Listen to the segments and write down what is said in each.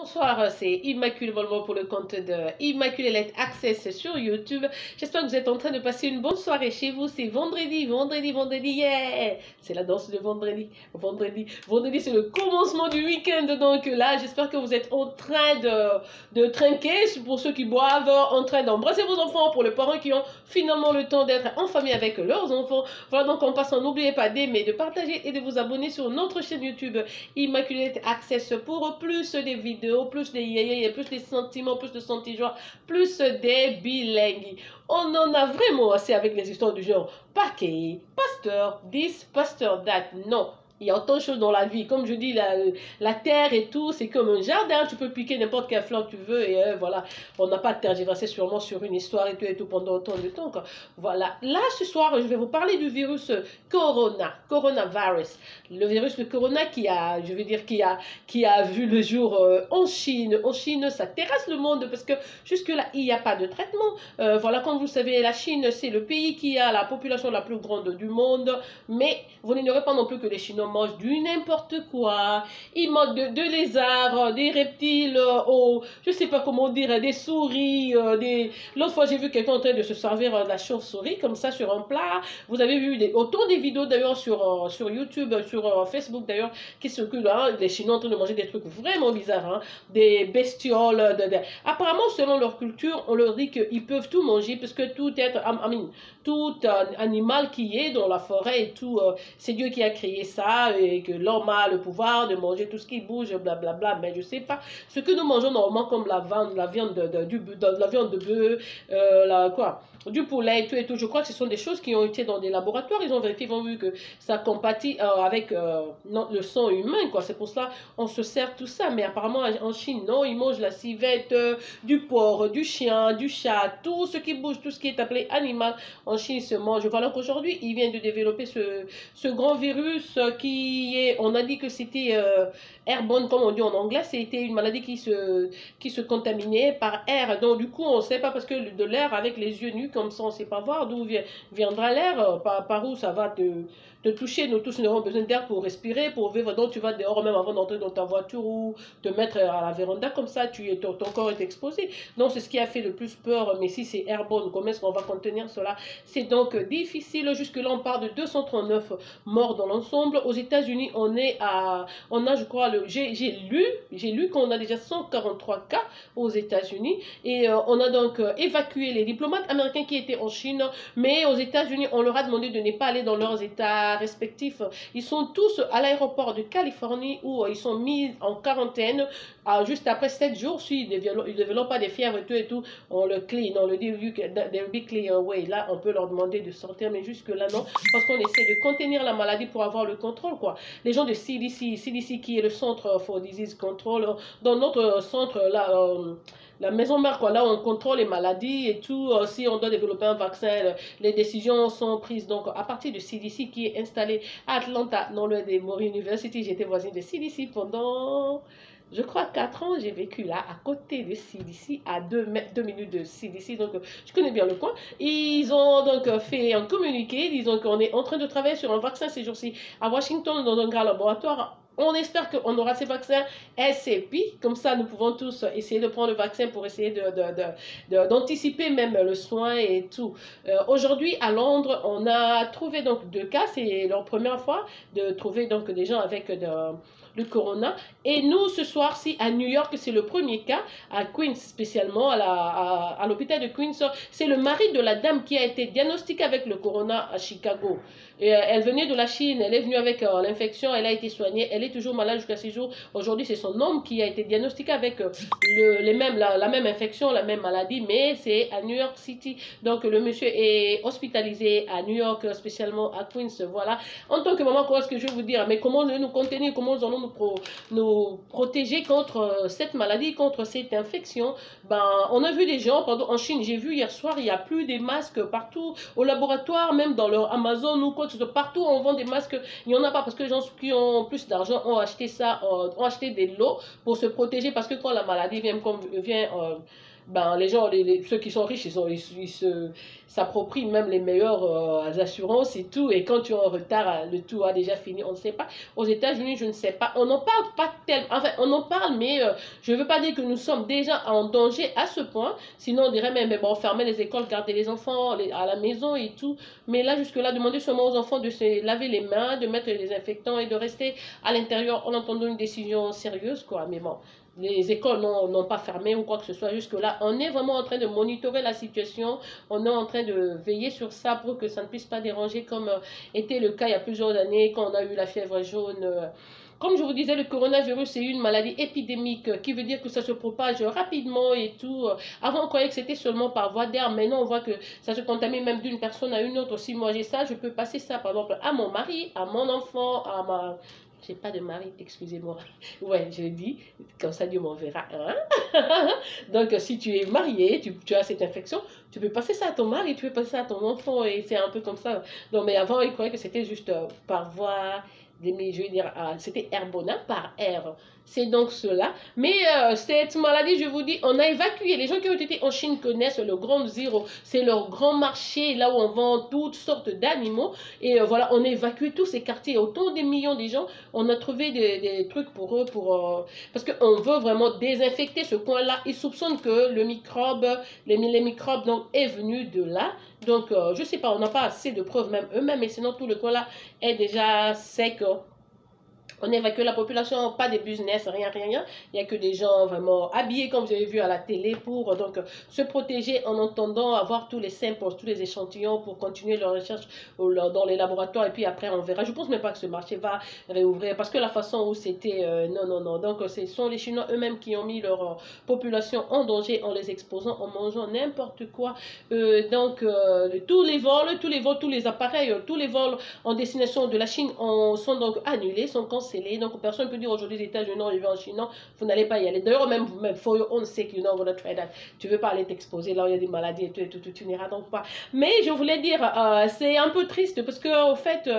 Bonsoir, c'est Immaculée Volvo pour le compte de Immaculée Let Access sur YouTube. J'espère que vous êtes en train de passer une bonne soirée chez vous. C'est vendredi, yeah! C'est la danse de vendredi. Vendredi, c'est le commencement du week-end. Donc là, j'espère que vous êtes en train de trinquer. Pour ceux qui boivent, en train d'embrasser vos enfants. Pour les parents qui ont finalement le temps d'être en famille avec leurs enfants. Voilà, donc en passant, n'oubliez pas d'aimer, de partager et de vous abonner sur notre chaîne YouTube Immaculée Let Access pour plus des vidéos, plus des yéyé, plus des sentiments, plus de sentis-joie, plus des bilingues. On en a vraiment assez avec les histoires du genre paquet, pasteur, this, pasteur, that. Non. Il y a autant de choses dans la vie. Comme je dis, la terre et tout, c'est comme un jardin. Tu peux piquer n'importe quelle fleur que tu veux. Et voilà, on n'a pas tergiversé sûrement sur une histoire et tout pendant autant de temps, quoi. Voilà. Là, ce soir, je vais vous parler du virus coronavirus. Le virus de corona qui a vu le jour en Chine. En Chine, ça terrasse le monde parce que jusque-là, il n'y a pas de traitement. Voilà, comme vous le savez, la Chine, c'est le pays qui a la population la plus grande du monde. Mais vous n'ignorez pas non plus que les Chinois mangent du n'importe quoi. Ils mangent de lézards, des reptiles, je sais pas comment dire, des souris. L'autre fois, j'ai vu quelqu'un en train de se servir de la chauve-souris comme ça sur un plat. Vous avez vu autant des vidéos d'ailleurs sur YouTube, sur Facebook d'ailleurs, qui circulent, hein, les Chinois en train de manger des trucs vraiment bizarres, hein, des bestioles. Apparemment, selon leur culture, on leur dit qu'ils peuvent tout manger parce que tout animal qui est dans la forêt et tout, c'est Dieu qui a créé ça et que l'homme a le pouvoir de manger tout ce qui bouge, blablabla. Mais je sais pas ce que nous mangeons normalement comme la viande de bœuf, du poulet et tout. Je crois que ce sont des choses qui ont été dans des laboratoires. Ils ont vérifié, ils ont vu que ça compatit avec le sang humain, quoi. C'est pour cela on se sert tout ça. Mais apparemment en Chine, non, ils mangent la civette, du porc, du chien, du chat, tout ce qui bouge, tout ce qui est appelé animal. En Chine, se mange. Voilà qu'aujourd'hui, ils viennent de développer ce grand virus qui est, on a dit que c'était airborne, comme on dit en anglais, c'était une maladie qui se contaminait par air. Donc du coup, on ne sait pas parce que de l'air avec les yeux nus, comme ça, on ne sait pas voir d'où viendra l'air, par où ça va te toucher. Nous tous, nous avons besoin d'air pour respirer, pour vivre. Donc tu vas dehors même avant d'entrer dans ta voiture ou te mettre à la véranda, comme ça, ton corps est exposé. Donc c'est ce qui a fait le plus peur. Mais si c'est airborne, comment est-ce qu'on va contenir cela? C'est donc difficile. Jusque-là, on parle de 239 morts dans l'ensemble. Aux États-Unis, on a, je crois, j'ai lu qu'on a déjà 143 cas aux États-Unis. Et on a donc évacué les diplomates américains qui étaient en Chine. Mais aux États-Unis, on leur a demandé de ne pas aller dans leurs États respectifs. Ils sont tous à l'aéroport de Californie où ils sont mis en quarantaine. Juste après 7 jours, s'ils ne développent pas des fièvres et tout, on le clean, on le dit, they'll be clear away. Là, on peut leur demander de sortir, mais jusque-là, non. Parce qu'on essaie de contenir la maladie pour avoir le contrôle, quoi. Les gens de CDC qui est le Centre for Disease Control, dans notre centre, là, la maison mère, quoi, là, on contrôle les maladies et tout. Si on doit développer un vaccin, les décisions sont prises. Donc, à partir de CDC qui est installé à Atlanta, non loin des Emory University, j'étais voisine de CDC pendant... Je crois 4 ans, j'ai vécu là, à côté de CDC, à 2 minutes de CDC, donc je connais bien le coin. Ils ont donc fait un communiqué, disons qu'on est en train de travailler sur un vaccin ces jours-ci à Washington, dans un grand laboratoire. On espère qu'on aura ces vaccins SCP, comme ça nous pouvons tous essayer de prendre le vaccin pour essayer d'anticiper même le soin et tout. Aujourd'hui à Londres, on a trouvé donc 2 cas, c'est leur première fois de trouver donc des gens avec le corona. Et nous ce soir-ci à New York, c'est le premier cas, à Queens spécialement, à l'hôpital de Queens. C'est le mari de la dame qui a été diagnostiquée avec le corona à Chicago. Et elle venait de la Chine, elle est venue avec l'infection, elle a été soignée, elle est toujours malade jusqu'à 6 jours. Aujourd'hui, c'est son homme qui a été diagnostiqué avec la même infection, la même maladie, mais c'est à New York City. Donc, le monsieur est hospitalisé à New York, spécialement à Queens. Voilà. En tant que maman, quoi est-ce que je vais vous dire? Mais comment nous contenir, comment allons nous protéger contre cette maladie, contre cette infection? Ben, on a vu des gens, en Chine, j'ai vu hier soir, il n'y a plus des masques partout, au laboratoire, même dans leur Amazon ou quoi que ce soit. Partout, on vend des masques. Il n'y en a pas parce que les gens qui ont plus d'argent ont acheté ça, ont acheté des lots pour se protéger parce que quand la maladie vient ben, les gens, ceux qui sont riches, s'approprient même les meilleures assurances et tout. Et quand tu es en retard, le tout a déjà fini. On ne sait pas. Aux États-Unis, je ne sais pas. On n'en parle pas tellement. Enfin, on en parle, mais je ne veux pas dire que nous sommes déjà en danger à ce point. Sinon, on dirait même, mais bon, fermer les écoles, garder les enfants à la maison et tout. Mais là, jusque-là, demander seulement aux enfants de se laver les mains, de mettre les désinfectants et de rester à l'intérieur en entendant une décision sérieuse, quoi. Mais bon, les écoles n'ont pas fermé ou quoi que ce soit jusque-là. On est vraiment en train de monitorer la situation. On est en train de veiller sur ça pour que ça ne puisse pas déranger comme était le cas il y a plusieurs années quand on a eu la fièvre jaune. Comme je vous disais, le coronavirus, c'est une maladie épidémique qui veut dire que ça se propage rapidement et tout. Avant, on croyait que c'était seulement par voie d'air. Maintenant, on voit que ça se contamine même d'une personne à une autre. Si moi j'ai ça, je peux passer ça, par exemple, à mon mari, à mon enfant, à ma... J'ai pas de mari, excusez-moi. Ouais, je dis, comme ça Dieu m'enverra un. Donc, si tu es marié, tu as cette infection, tu peux passer ça à ton mari, tu peux passer ça à ton enfant, et c'est un peu comme ça. Non, mais avant, ils croyaient que c'était juste par voie, je veux dire, c'était airborne par air. C'est donc cela. Mais cette maladie, je vous dis, on a évacué. Les gens qui ont été en Chine connaissent le Grand Zéro. C'est leur grand marché, là où on vend toutes sortes d'animaux. Et voilà, on a évacué tous ces quartiers. Autant des millions de gens, on a trouvé des trucs pour eux, parce qu'on veut vraiment désinfecter ce coin-là. Ils soupçonnent que le microbe, les microbes donc, est venu de là. Donc, je ne sais pas, on n'a pas assez de preuves même eux-mêmes. Mais sinon, tout le coin-là est déjà sec. On évacue la population, pas des business, rien, rien, rien. Il n'y a que des gens vraiment habillés, comme vous avez vu à la télé, pour donc se protéger en entendant avoir tous les samples, tous les échantillons pour continuer leur recherche dans les laboratoires. Et puis après, on verra. Je ne pense même pas que ce marché va réouvrir parce que la façon où c'était, non, non, non. Donc, ce sont les Chinois eux-mêmes qui ont mis leur population en danger en les exposant, en mangeant n'importe quoi. Donc, tous les vols, tous les appareils, tous les vols en destination de la Chine sont donc annulés, sont cancellés. Donc, personne ne peut dire aujourd'hui les États-Unis, non, je vais en Chine, non, vous n'allez pas y aller. D'ailleurs, même vous-même, for your own sake, you're not going to try that. Tu ne veux pas aller t'exposer là où il y a des maladies et tout, tu n'iras donc pas. Mais je voulais dire, c'est un peu triste parce que, au fait,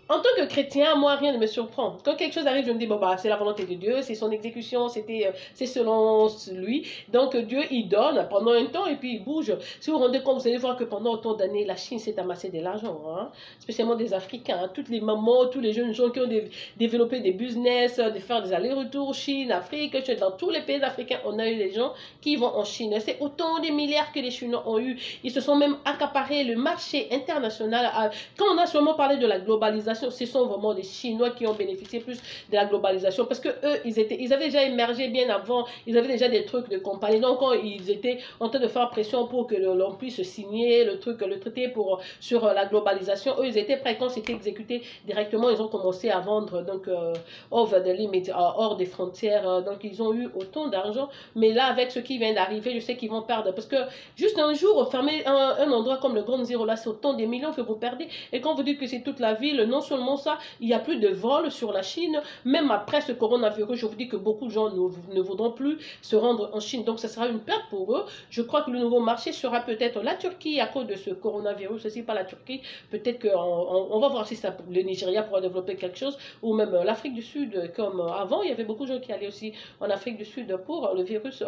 en tant que chrétien, moi, rien ne me surprend. Quand quelque chose arrive, je me dis, bon, bah, c'est la volonté de Dieu, c'est son exécution, c'est selon lui. Donc, Dieu, il donne pendant un temps et puis il bouge. Si vous vous rendez compte, vous allez voir que pendant autant d'années, la Chine s'est amassée de l'argent, hein, spécialement des Africains. Hein, toutes les mamans, tous les jeunes gens qui ont développé des business, de faire des allers-retours Chine, Afrique, dans tous les pays africains, on a eu des gens qui vont en Chine. C'est autant de milliards que les Chinois ont eu. Ils se sont même accaparés le marché international. Quand on a seulement parlé de la globalisation, ce sont vraiment des Chinois qui ont bénéficié plus de la globalisation parce que eux, ils avaient déjà émergé bien avant, ils avaient déjà des trucs de compagnie. Donc, quand ils étaient en train de faire pression pour que l'on puisse signer le traité sur la globalisation, eux, ils étaient prêts. Quand c'était exécuté directement, ils ont commencé à vendre donc over the limit, hors des frontières. Donc, ils ont eu autant d'argent. Mais là, avec ce qui vient d'arriver, je sais qu'ils vont perdre parce que juste un jour, fermer un endroit comme le Grand Zéro, là, c'est autant des millions que vous perdez. Et quand vous dites que c'est toute la ville, non seulement ça, il n'y a plus de vols sur la Chine. Même après ce coronavirus, je vous dis que beaucoup de gens ne voudront plus se rendre en Chine. Donc, ça sera une perte pour eux. Je crois que le nouveau marché sera peut-être la Turquie à cause de ce coronavirus. Si pas la Turquie, peut-être qu'on va voir si le Nigeria pourra développer quelque chose. Ou même l'Afrique du Sud, comme avant, il y avait beaucoup de gens qui allaient aussi en Afrique du Sud pour le virus.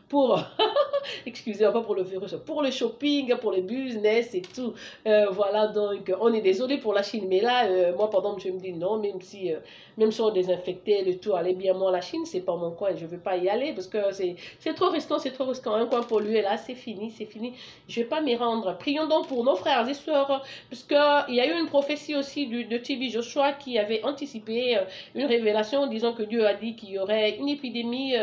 Pour... Excusez-moi, pas pour le virus, pour le shopping, pour les business et tout. Voilà, donc on est désolé pour la Chine. Mais là, moi, pendant que je me dis non, même si on désinfectait le tout, allait bien, moi, la Chine, c'est pas mon coin. Je ne veux pas y aller parce que c'est trop risquant, c'est trop risquant. Un coin pollué, là, c'est fini, c'est fini. Je ne vais pas m'y rendre. Prions donc pour nos frères et sœurs, parce qu'il y a eu une prophétie aussi de TV Joshua qui avait anticipé une révélation disant que Dieu a dit qu'il y aurait une épidémie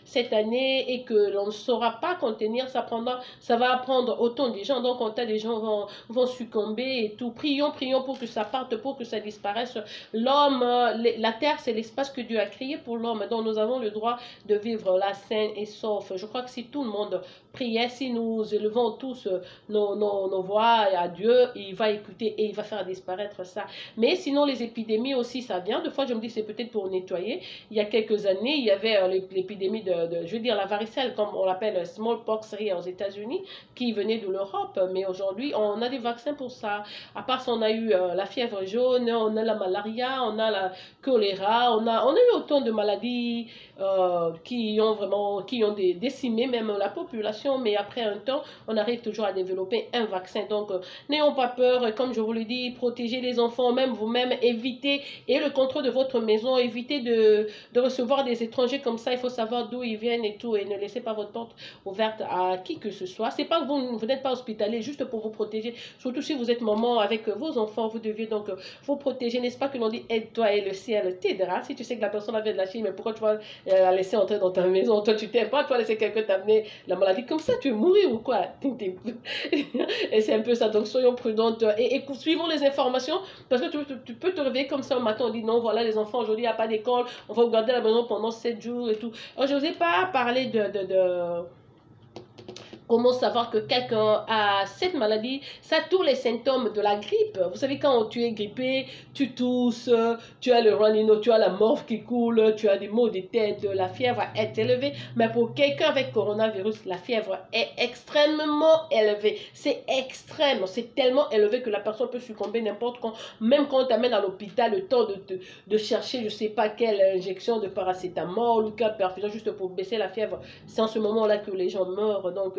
cette année et que l'on ne saura pas contenir. Ça va prendre autant de gens. Donc, quand des gens vont succomber et tout. Prions pour que ça parte, pour que ça disparaisse. L'homme, la terre, c'est l'espace que Dieu a créé pour l'homme. Donc, nous avons le droit de vivre là sain et sauf. Je crois que si tout le monde priait, si nous élevons tous nos voix à Dieu, il va écouter et il va faire disparaître ça. Mais sinon, les épidémies aussi, ça vient. Des fois, je me dis, c'est peut-être pour nettoyer. Il y a quelques années, il y avait l'épidémie je veux dire, la varicelle, comme on l'appelle, smallpox aux États-Unis, qui venait de l'Europe. Mais aujourd'hui, on a des vaccins pour ça. À part si on a eu la fièvre jaune, on a la malaria, on a la choléra, on a eu autant de maladies qui ont décimé même la population, mais après un temps, on arrive toujours à développer un vaccin. Donc, n'ayons pas peur, comme je vous le dis, protégez les enfants, même vous-même, évitez, et le contrôle de votre maison, évitez de recevoir des étrangers comme ça, il faut savoir d'où ils viennent et tout, et ne laissez pas votre porte ouverte à qui que ce soit. C'est pas que vous n'êtes pas hospitalier, juste pour vous protéger, surtout si vous êtes maman avec vos enfants, vous deviez donc vous protéger, n'est-ce pas que l'on dit aide-toi et le ciel t'aidera. Si tu sais que la personne vient de la Chine, mais pourquoi tu vas la laisser entrer dans ta maison? Toi, tu t'aimes pas, tu vas laisser quelqu'un t'amener la maladie comme ça, tu es mourir ou quoi? Et c'est un peu ça, donc soyons prudentes et suivons les informations, parce que tu peux te réveiller comme ça un matin, on dit non, voilà, les enfants, aujourd'hui, il n'y a pas d'école, on va vous garder à la maison pendant 7 jours et tout. Alors, je n'osais pas parler comment savoir que quelqu'un a cette maladie? Ça a tous les symptômes de la grippe. Vous savez, quand tu es grippé, tu tousses, tu as le ranino, tu as la morve qui coule, tu as des maux de tête, la fièvre est élevée. Mais pour quelqu'un avec coronavirus, la fièvre est extrêmement élevée. C'est extrême, c'est tellement élevé que la personne peut succomber n'importe quand. Même quand on t'amène à l'hôpital, le temps de chercher, je ne sais pas quelle injection de paracétamol ou quelle perfusion juste pour baisser la fièvre. C'est en ce moment-là que les gens meurent. Donc,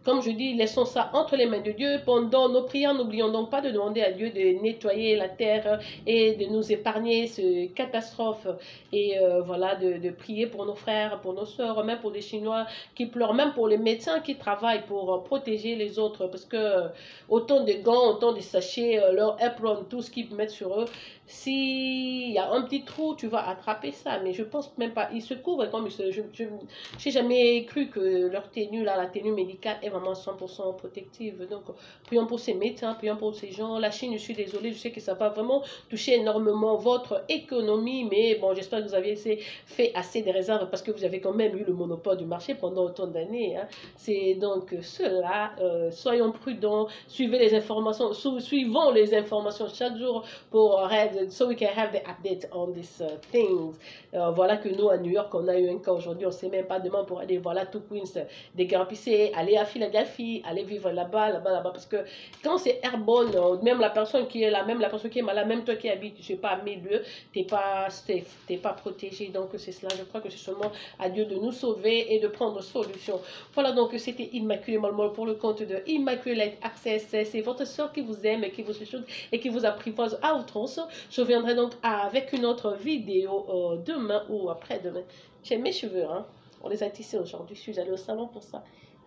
comme je dis, laissons ça entre les mains de Dieu. Pendant nos prières, n'oublions donc pas de demander à Dieu de nettoyer la terre et de nous épargner ce catastrophe. Et voilà, de prier pour nos frères, pour nos sœurs, même pour les Chinois qui pleurent, même pour les médecins qui travaillent pour protéger les autres. Parce que autant de gants, autant de sachets, leur apron, tout ce qu'ils mettent sur eux, s'il y a un petit trou, tu vas attraper ça. Mais je pense même pas. Ils se couvrent comme je n'ai jamais cru que leur tenue, là, la tenue médicale est vraiment 100% protective. Donc, prions pour ces médecins, prions pour ces gens. La Chine, je suis désolée, je sais que ça va vraiment toucher énormément votre économie. Mais bon, j'espère que vous avez fait assez de réserves parce que vous avez quand même eu le monopole du marché pendant autant d'années. Hein. C'est donc cela. Soyons prudents, suivez les informations, suivons les informations chaque jour pour so we can have the update on these things. Voilà que nous, à New York, on a eu un cas aujourd'hui, on ne sait même pas demain pour aller voir la Two Queens dégarpissée, aller à Philadelphie, aller vivre là-bas, parce que quand c'est airborne, même la personne qui est là, même la personne qui est malade, même toi qui habites, je sais pas, à 1000 lieues, tu n'es pas safe, tu n'es pas protégé. Donc c'est cela, je crois que c'est seulement à Dieu de nous sauver et de prendre solution. Voilà, donc c'était Immaculée Molmol pour le compte de Immaculate Access. C'est votre soeur qui vous aime et qui vous chuchote et qui vous apprivoise à outrance. Je reviendrai donc avec une autre vidéo demain ou après-demain. J'aime mes cheveux, hein. On les a tissés aujourd'hui. Je suis allée au salon pour ça.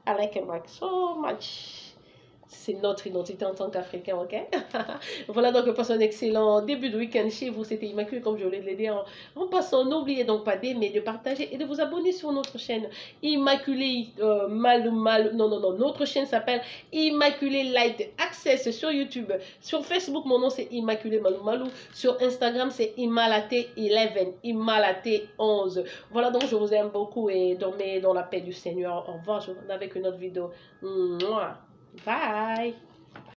I like it so much. C'est notre identité en tant qu'Africain, ok? Voilà, donc passe un excellent début de week-end chez vous. C'était Immaculée, comme je voulais le dire. En passant, n'oubliez donc pas d'aimer, de partager et de vous abonner sur notre chaîne Immaculée non, notre chaîne s'appelle Immaculée Light Access sur YouTube. Sur Facebook, mon nom c'est Immaculée Malou. Sur Instagram, c'est Imalaté11, Imalaté11. Voilà, donc je vous aime beaucoup et dormez dans la paix du Seigneur. Au revoir, je vous retrouve avec une autre vidéo. Mouah. Bye.